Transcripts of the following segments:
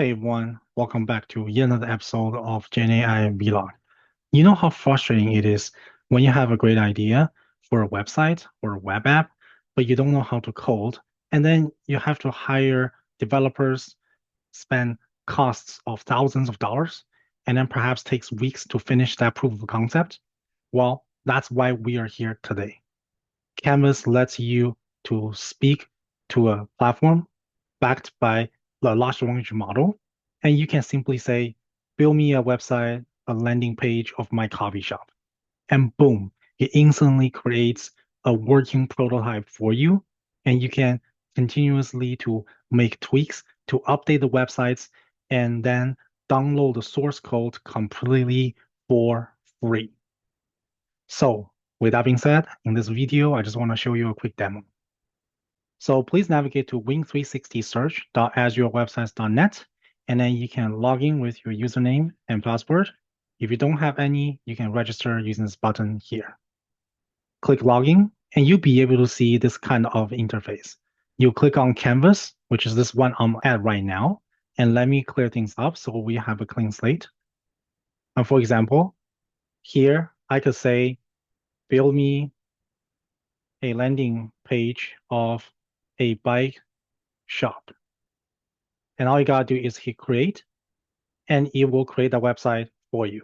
Hey everyone, welcome back to yet another episode of GenAI Vlog. You know how frustrating it is when you have a great idea for a website or a web app, but you don't know how to code, and then you have to hire developers, spend costs of thousands of dollars, and then perhaps takes weeks to finish that proof of concept? Well, that's why we are here today. Canvas lets you to speak to a platform backed by the large language model, and you can simply say, build me a website, a landing page of my coffee shop. And boom, it instantly creates a working prototype for you. And you can continuously to make tweaks to update the websites and then download the source code completely for free. So with that being said, in this video, I just want to show you a quick demo. So please navigate to win360 search.azurewebsites.net, and then you can log in with your username and password. If you don't have any, you can register using this button here. Click login, and you'll be able to see this kind of interface. You click on Canvas, which is this one I'm at right now, and let me clear things up so we have a clean slate. And for example, here I could say, build me a landing page of a bike shop. And all you gotta do is hit create, and it will create a website for you.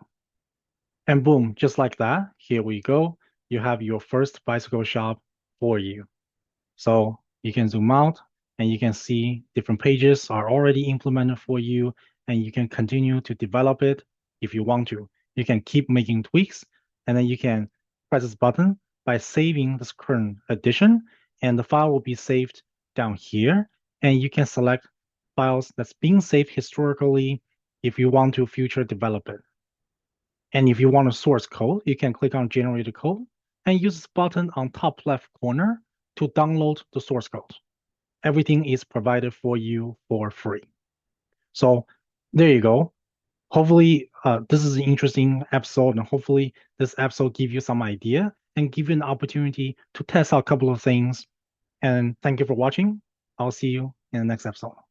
And boom, just like that, here we go. You have your first bicycle shop for you. So you can zoom out and you can see different pages are already implemented for you, and you can continue to develop it if you want to. You can keep making tweaks, and then you can press this button by saving this current edition, and the file will be saved down here. And you can select files that's being saved historically if you want to future develop it. And if you want a source code, you can click on generate code and use this button on top left corner to download the source code. Everything is provided for you for free. So there you go. Hopefully, this is an interesting episode, and hopefully this episode give you some idea and give you an opportunity to test out a couple of things. And thank you for watching. I'll see you in the next episode.